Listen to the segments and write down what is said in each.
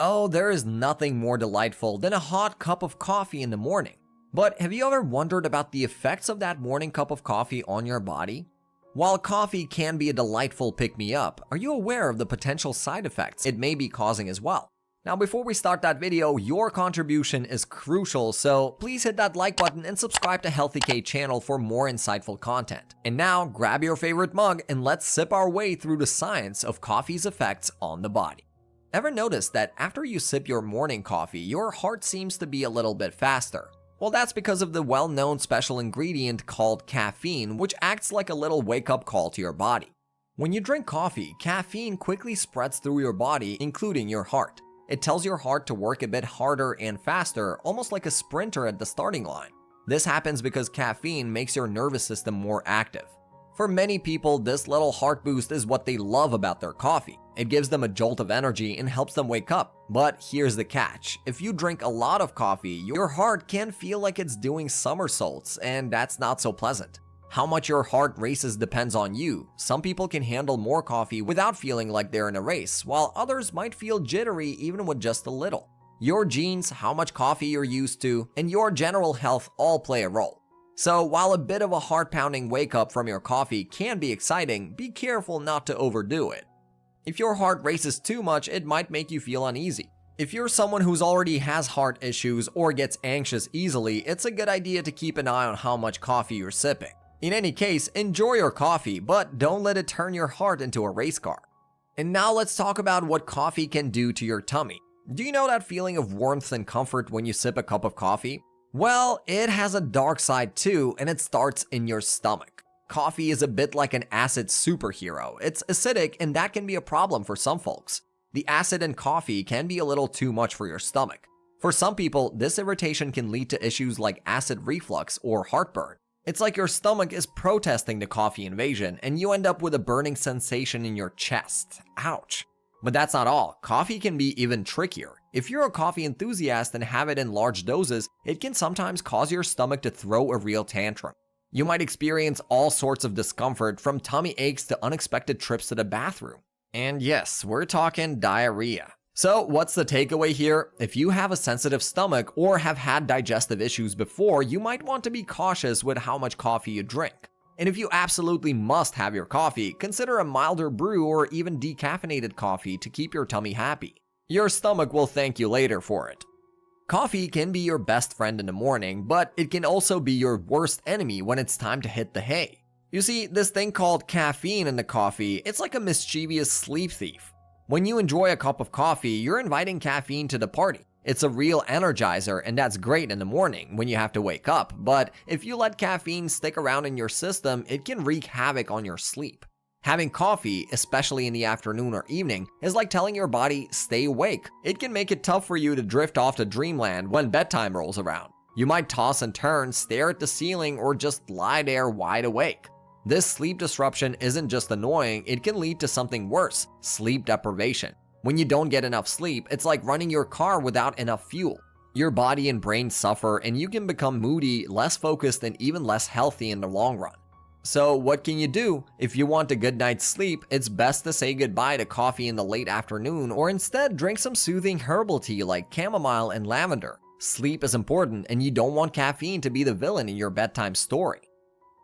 Oh, there is nothing more delightful than a hot cup of coffee in the morning. But have you ever wondered about the effects of that morning cup of coffee on your body? While coffee can be a delightful pick-me-up, are you aware of the potential side effects it may be causing as well? Now, before we start that video, your contribution is crucial, so please hit that like button and subscribe to Healthy K channel for more insightful content. And now, grab your favorite mug and let's sip our way through the science of coffee's effects on the body. Ever notice that after you sip your morning coffee, your heart seems to be a little bit faster? Well, that's because of the well-known special ingredient called caffeine, which acts like a little wake-up call to your body. When you drink coffee, caffeine quickly spreads through your body, including your heart. It tells your heart to work a bit harder and faster, almost like a sprinter at the starting line. This happens because caffeine makes your nervous system more active. For many people, this little heart boost is what they love about their coffee. It gives them a jolt of energy and helps them wake up. But here's the catch. If you drink a lot of coffee, your heart can feel like it's doing somersaults, and that's not so pleasant. How much your heart races depends on you. Some people can handle more coffee without feeling like they're in a race, while others might feel jittery even with just a little. Your genes, how much coffee you're used to, and your general health all play a role. So while a bit of a heart-pounding wake-up from your coffee can be exciting, be careful not to overdo it. If your heart races too much, it might make you feel uneasy. If you're someone who's already has heart issues or gets anxious easily, it's a good idea to keep an eye on how much coffee you're sipping. In any case, enjoy your coffee, but don't let it turn your heart into a race car. And now let's talk about what coffee can do to your tummy. Do you know that feeling of warmth and comfort when you sip a cup of coffee? Well, it has a dark side too, and it starts in your stomach. Coffee is a bit like an acid superhero. It's acidic, and that can be a problem for some folks. The acid in coffee can be a little too much for your stomach. For some people, this irritation can lead to issues like acid reflux or heartburn. It's like your stomach is protesting the coffee invasion, and you end up with a burning sensation in your chest. Ouch. But that's not all. Coffee can be even trickier. If you're a coffee enthusiast and have it in large doses, it can sometimes cause your stomach to throw a real tantrum. You might experience all sorts of discomfort, from tummy aches to unexpected trips to the bathroom. And yes, we're talking diarrhea. So what's the takeaway here? If you have a sensitive stomach or have had digestive issues before, you might want to be cautious with how much coffee you drink. And if you absolutely must have your coffee, consider a milder brew or even decaffeinated coffee to keep your tummy happy. Your stomach will thank you later for it. Coffee can be your best friend in the morning, but it can also be your worst enemy when it's time to hit the hay. You see, this thing called caffeine in the coffee, it's like a mischievous sleep thief. When you enjoy a cup of coffee, you're inviting caffeine to the party. It's a real energizer, and that's great in the morning when you have to wake up, but if you let caffeine stick around in your system, it can wreak havoc on your sleep. Having coffee, especially in the afternoon or evening, is like telling your body, stay awake. It can make it tough for you to drift off to dreamland when bedtime rolls around. You might toss and turn, stare at the ceiling, or just lie there wide awake. This sleep disruption isn't just annoying, it can lead to something worse, sleep deprivation. When you don't get enough sleep, it's like running your car without enough fuel. Your body and brain suffer, and you can become moody, less focused, and even less healthy in the long run. So what can you do? If you want a good night's sleep, it's best to say goodbye to coffee in the late afternoon, or instead drink some soothing herbal tea like chamomile and lavender. Sleep is important, and you don't want caffeine to be the villain in your bedtime story.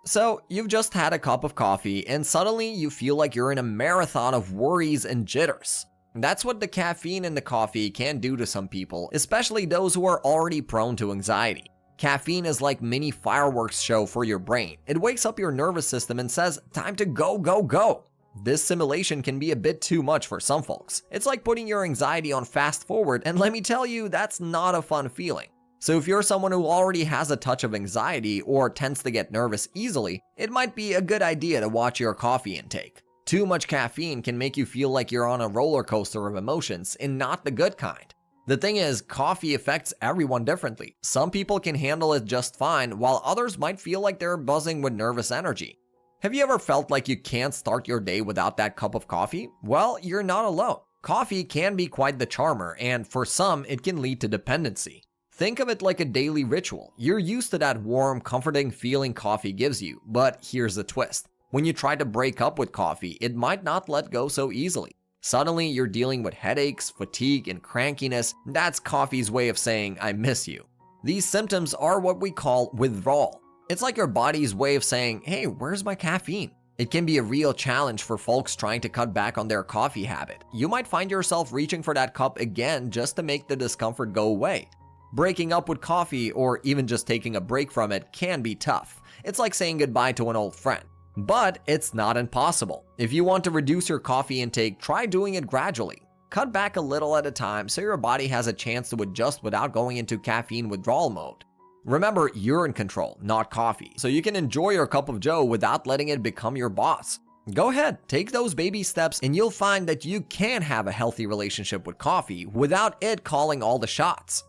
So you've just had a cup of coffee, and suddenly you feel like you're in a marathon of worries and jitters. That's what the caffeine in the coffee can do to some people, especially those who are already prone to anxiety. Caffeine is like mini fireworks show for your brain. It wakes up your nervous system and says, time to go, go, go. This simulation can be a bit too much for some folks. It's like putting your anxiety on fast forward, and let me tell you, that's not a fun feeling. So if you're someone who already has a touch of anxiety or tends to get nervous easily, it might be a good idea to watch your coffee intake. Too much caffeine can make you feel like you're on a roller coaster of emotions, and not the good kind. The thing is, coffee affects everyone differently. Some people can handle it just fine, while others might feel like they're buzzing with nervous energy. Have you ever felt like you can't start your day without that cup of coffee? Well, you're not alone. Coffee can be quite the charmer, and for some, it can lead to dependency. Think of it like a daily ritual. You're used to that warm, comforting feeling coffee gives you, but here's the twist. When you try to break up with coffee, it might not let go so easily. Suddenly, you're dealing with headaches, fatigue, and crankiness. That's coffee's way of saying, I miss you. These symptoms are what we call withdrawal. It's like your body's way of saying, hey, where's my caffeine? It can be a real challenge for folks trying to cut back on their coffee habit. You might find yourself reaching for that cup again just to make the discomfort go away. Breaking up with coffee or even just taking a break from it can be tough. It's like saying goodbye to an old friend. But it's not impossible. If you want to reduce your coffee intake, try doing it gradually. Cut back a little at a time so your body has a chance to adjust without going into caffeine withdrawal mode. Remember, you're in control, not coffee, so you can enjoy your cup of joe without letting it become your boss. Go ahead, take those baby steps, and you'll find that you can have a healthy relationship with coffee without it calling all the shots.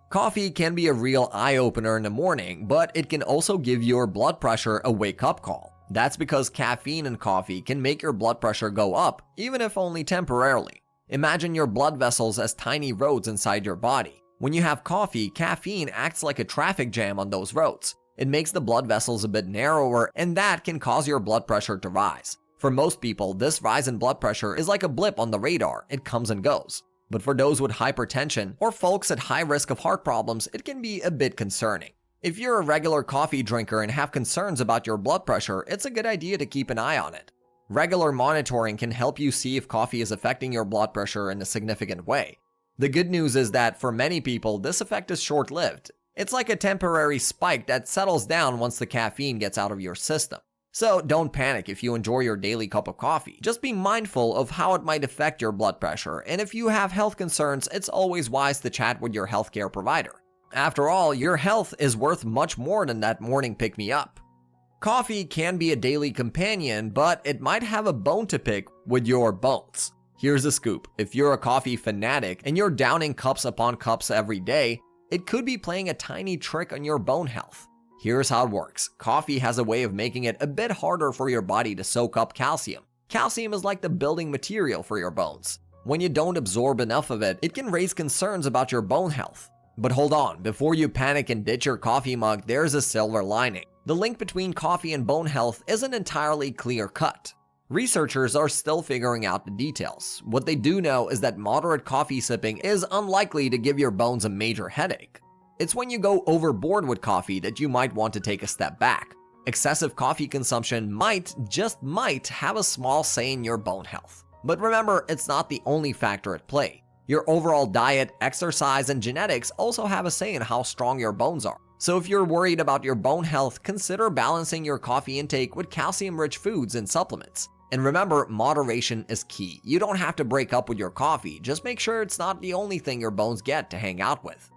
Coffee can be a real eye-opener in the morning, but it can also give your blood pressure a wake-up call. That's because caffeine in coffee can make your blood pressure go up, even if only temporarily. Imagine your blood vessels as tiny roads inside your body. When you have coffee, caffeine acts like a traffic jam on those roads. It makes the blood vessels a bit narrower, and that can cause your blood pressure to rise. For most people, this rise in blood pressure is like a blip on the radar. It comes and goes. But for those with hypertension or folks at high risk of heart problems, it can be a bit concerning. If you're a regular coffee drinker and have concerns about your blood pressure, it's a good idea to keep an eye on it. Regular monitoring can help you see if coffee is affecting your blood pressure in a significant way. The good news is that for many people, this effect is short-lived. It's like a temporary spike that settles down once the caffeine gets out of your system. So don't panic if you enjoy your daily cup of coffee. Just be mindful of how it might affect your blood pressure, and if you have health concerns, it's always wise to chat with your healthcare provider. After all, your health is worth much more than that morning pick-me-up. Coffee can be a daily companion, but it might have a bone to pick with your bones. Here's a scoop. If you're a coffee fanatic and you're downing cups upon cups every day, it could be playing a tiny trick on your bone health. Here's how it works. Coffee has a way of making it a bit harder for your body to soak up calcium. Calcium is like the building material for your bones. When you don't absorb enough of it, it can raise concerns about your bone health. But hold on, before you panic and ditch your coffee mug, there's a silver lining. The link between coffee and bone health isn't entirely clear-cut. Researchers are still figuring out the details. What they do know is that moderate coffee sipping is unlikely to give your bones a major headache. It's when you go overboard with coffee that you might want to take a step back. Excessive coffee consumption might, just might, have a small say in your bone health. But remember, it's not the only factor at play. Your overall diet, exercise, and genetics also have a say in how strong your bones are. So if you're worried about your bone health, consider balancing your coffee intake with calcium-rich foods and supplements. And remember, moderation is key. You don't have to break up with your coffee, just make sure it's not the only thing your bones get to hang out with.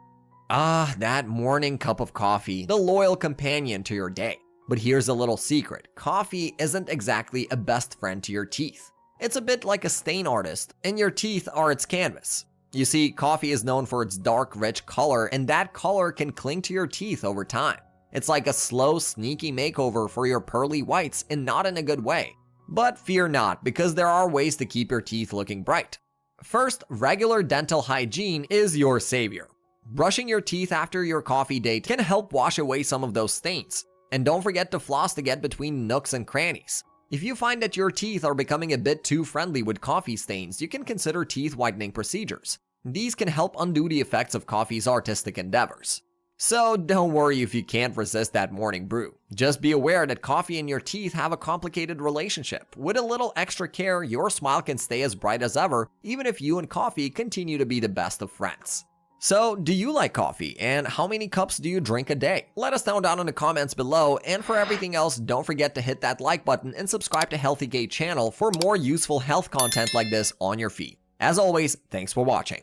Ah, that morning cup of coffee, the loyal companion to your day. But here's a little secret. Coffee isn't exactly a best friend to your teeth. It's a bit like a stain artist, and your teeth are its canvas. You see, coffee is known for its dark, rich color, and that color can cling to your teeth over time. It's like a slow, sneaky makeover for your pearly whites, and not in a good way. But fear not, because there are ways to keep your teeth looking bright. First, regular dental hygiene is your savior. Brushing your teeth after your coffee date can help wash away some of those stains. And don't forget to floss to get between nooks and crannies. If you find that your teeth are becoming a bit too friendly with coffee stains, you can consider teeth whitening procedures. These can help undo the effects of coffee's artistic endeavors. So don't worry if you can't resist that morning brew. Just be aware that coffee and your teeth have a complicated relationship. With a little extra care, your smile can stay as bright as ever, even if you and coffee continue to be the best of friends. So, do you like coffee, and how many cups do you drink a day? Let us know down in the comments below, and for everything else, don't forget to hit that like button and subscribe to Healthy Gate channel for more useful health content like this on your feed. As always, thanks for watching.